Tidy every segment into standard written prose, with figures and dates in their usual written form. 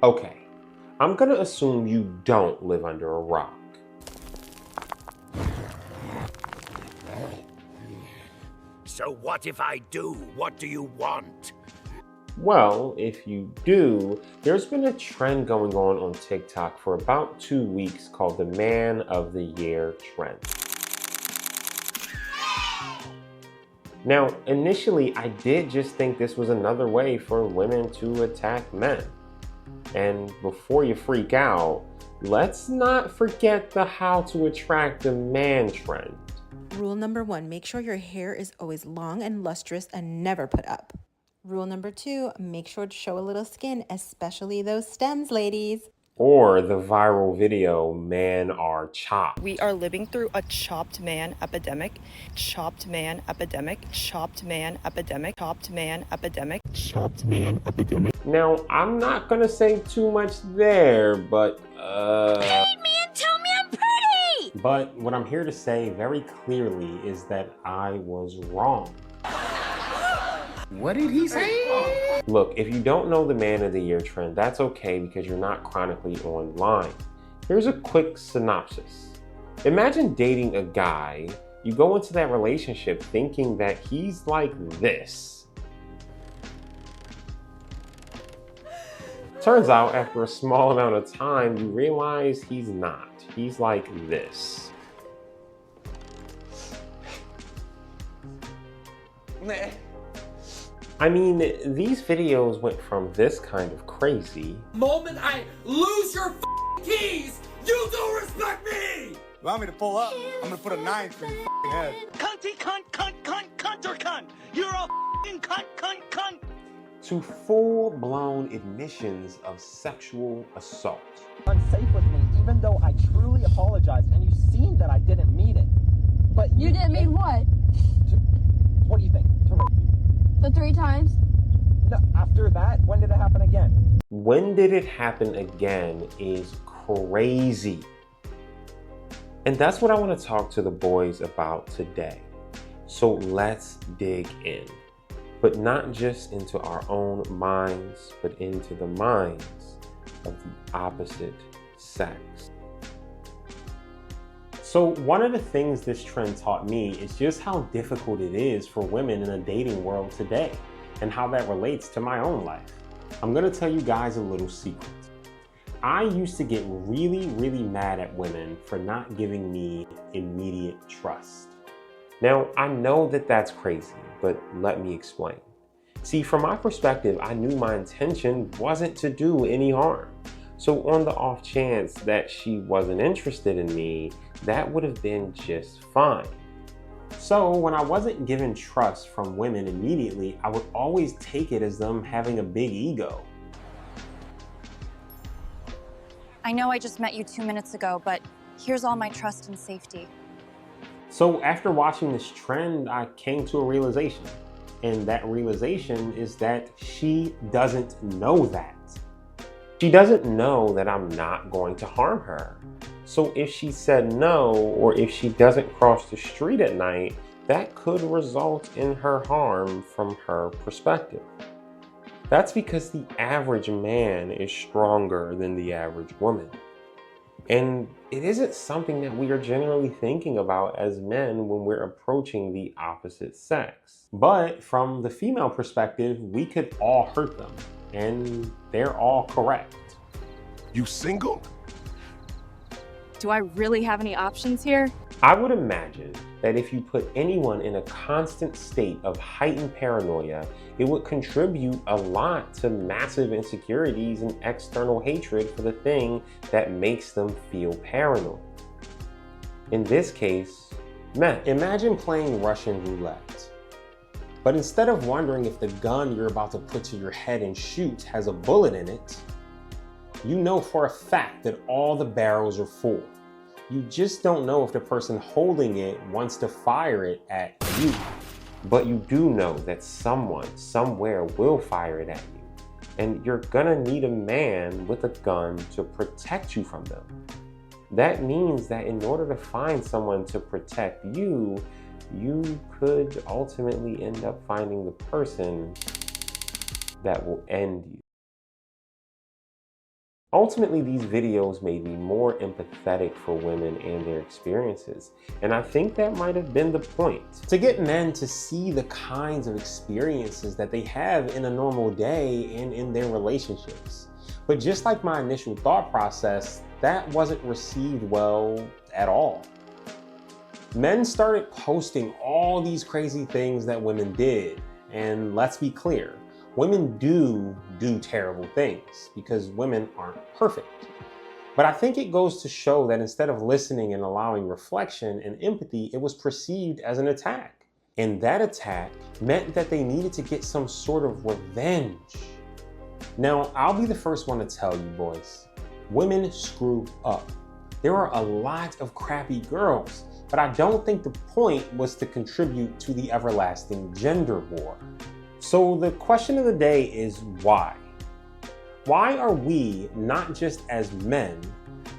Okay, I'm gonna assume you don't live under a rock. So what if I do? What do you want? Well, if you do, there's been a trend going on TikTok for about 2 weeks called the Man of the Year trend. Now, initially, I did just think this was another way for women to attack men. And before you freak out, let's not forget the how to attract a man trend. Rule number 1, make sure your hair is always long and lustrous and never put up. Rule number 2, make sure to show a little skin, especially those stems, ladies. Or the viral video, "Man are chopped." We are living through a chopped man epidemic. Chopped man epidemic. Chopped man epidemic. Chopped man epidemic. Chopped man epidemic. Now, I'm not gonna say too much there, but Hate me and tell me I'm pretty! But what I'm here to say very clearly is that I was wrong. What did he say? Look, if you don't know the Man of the Year trend, that's okay because you're not chronically online. Here's a quick synopsis. Imagine dating a guy, you go into that relationship thinking that he's like this. Turns out after a small amount of time, you realize he's not. He's like this. I mean, these videos went from this kind of crazy. Moment I lose your keys, you don't respect me! You want me to pull up? I'm gonna put a 9 through your head. Cunty cunt, cunt, cunt, cunt or cunt! You're a cunt, cunt, cunt! To full-blown admissions of sexual assault. Unsafe with me, even though I truly apologized, and you've seen that I didn't mean it. But You didn't mean what? what do you think? To rape you? The 3 times? No, after that, when did it happen again? When did it happen again is crazy. And that's what I want to talk to the boys about today. So let's dig in. But not just into our own minds, but into the minds of the opposite sex. So one of the things this trend taught me is just how difficult it is for women in a dating world today and how that relates to my own life. I'm gonna tell you guys a little secret. I used to get really mad at women for not giving me immediate trust. Now, I know that that's crazy, but let me explain. See, from my perspective, I knew my intention wasn't to do any harm. So on the off chance that she wasn't interested in me, that would have been just fine. So when I wasn't given trust from women immediately, I would always take it as them having a big ego. I know I just met you 2 minutes ago, but here's all my trust and safety. So after watching this trend, I came to a realization. And that realization is that she doesn't know that. She doesn't know that I'm not going to harm her. So if she said no, or if she doesn't cross the street at night, that could result in her harm from her perspective. That's because the average man is stronger than the average woman. And it isn't something that we are generally thinking about as men when we're approaching the opposite sex. But from the female perspective, we could all hurt them, and they're all correct. You single? Do I really have any options here? I would imagine that if you put anyone in a constant state of heightened paranoia, it would contribute a lot to massive insecurities and external hatred for the thing that makes them feel paranoid. In this case, men. Imagine playing Russian roulette. But instead of wondering if the gun you're about to put to your head and shoot has a bullet in it, you know for a fact that all the barrels are full. You just don't know if the person holding it wants to fire it at you. But you do know that someone, somewhere will fire it at you. And you're gonna need a man with a gun to protect you from them. That means that in order to find someone to protect you, you could ultimately end up finding the person that will end you. Ultimately, these videos made me more empathetic for women and their experiences, and I think that might have been the point. To get men to see the kinds of experiences that they have in a normal day and in their relationships. But just like my initial thought process, that wasn't received well at all. Men started posting all these crazy things that women did, and let's be clear, women do terrible things because women aren't perfect. But I think it goes to show that instead of listening and allowing reflection and empathy, it was perceived as an attack. And that attack meant that they needed to get some sort of revenge. Now, I'll be the first one to tell you, boys, women screw up. There are a lot of crappy girls, but I don't think the point was to contribute to the everlasting gender war. So the question of the day is why? Why are we, not just as men,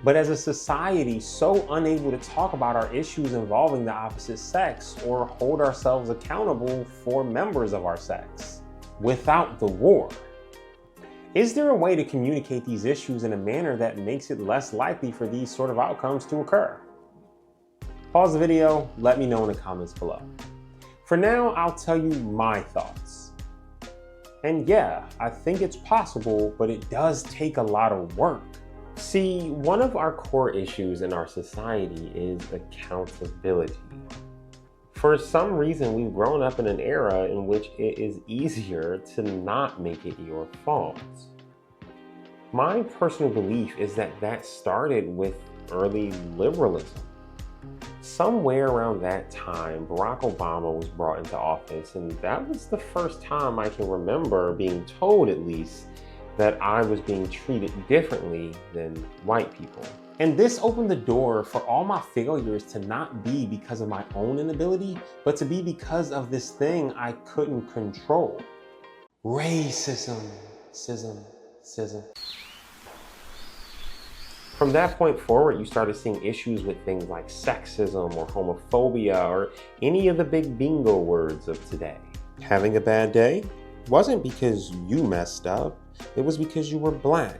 but as a society, so unable to talk about our issues involving the opposite sex or hold ourselves accountable for members of our sex without the war? Is there a way to communicate these issues in a manner that makes it less likely for these sort of outcomes to occur? Pause the video, let me know in the comments below. For now, I'll tell you my thoughts. And yeah, I think it's possible, but it does take a lot of work. See, one of our core issues in our society is accountability. For some reason, we've grown up in an era in which it is easier to not make it your fault. My personal belief is that that started with early liberalism. Somewhere around that time, Barack Obama was brought into office, and that was the first time I can remember being told, at least, that I was being treated differently than white people. And this opened the door for all my failures to not be because of my own inability, but to be because of this thing I couldn't control. Racism. From that point forward, you started seeing issues with things like sexism or homophobia or any of the big bingo words of today. Having a bad day wasn't because you messed up, it was because you were black.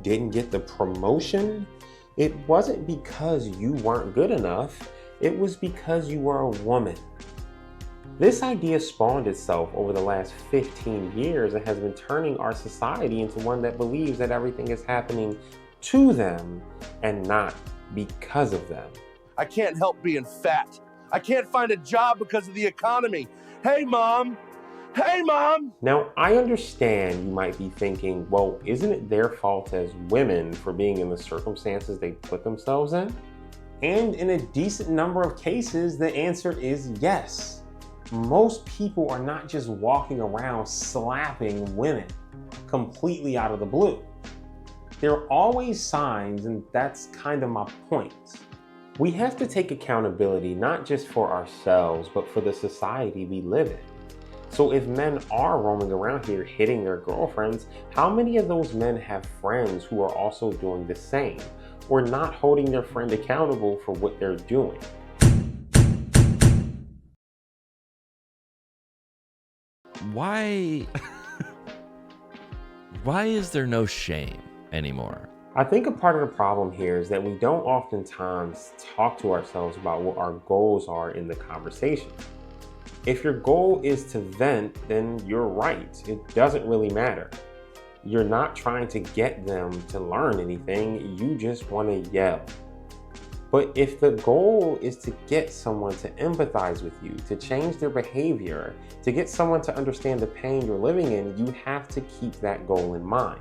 Didn't get the promotion? It wasn't because you weren't good enough, it was because you were a woman. This idea spawned itself over the last 15 years and has been turning our society into one that believes that everything is happening to them and not because of them. I can't help being fat. I can't find a job because of the economy. Hey, Mom. Hey, Mom. Now, I understand you might be thinking, well, isn't it their fault as women for being in the circumstances they put themselves in? And in a decent number of cases, the answer is yes. Most people are not just walking around slapping women completely out of the blue. There are always signs, and that's kind of my point. We have to take accountability not just for ourselves, but for the society we live in. So if men are roaming around here hitting their girlfriends, how many of those men have friends who are also doing the same, or not holding their friend accountable for what they're doing? Why is there no shame anymore? I think a part of the problem here is that we don't oftentimes talk to ourselves about what our goals are in the conversation. If your goal is to vent, then you're right. It doesn't really matter. You're not trying to get them to learn anything, you just want to yell. But if the goal is to get someone to empathize with you, to change their behavior, to get someone to understand the pain you're living in, you have to keep that goal in mind.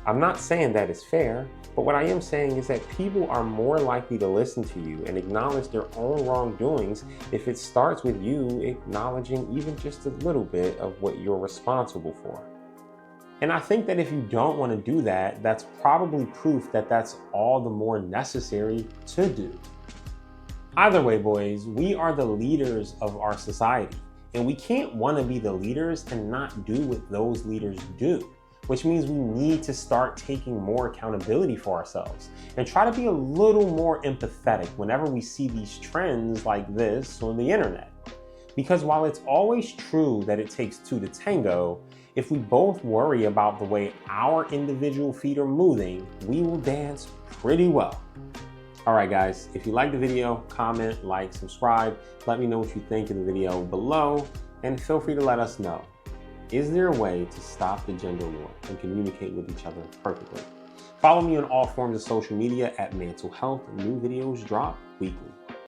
I'm not saying that is fair, but what I am saying is that people are more likely to listen to you and acknowledge their own wrongdoings if it starts with you acknowledging even just a little bit of what you're responsible for. And I think that if you don't want to do that, that's probably proof that that's all the more necessary to do. Either way, boys, we are the leaders of our society, and we can't want to be the leaders and not do what those leaders do, which means we need to start taking more accountability for ourselves and try to be a little more empathetic whenever we see these trends like this on the internet. Because while it's always true that it takes two to tango, If we both worry about the way our individual feet are moving, we will dance pretty well. All right, guys, if you liked the video, comment, like, subscribe. Let me know what you think in the video below, and feel free to let us know. Is there a way to stop the gender war and communicate with each other perfectly? Follow me on all forms of social media at Mantillhealth. New videos drop weekly.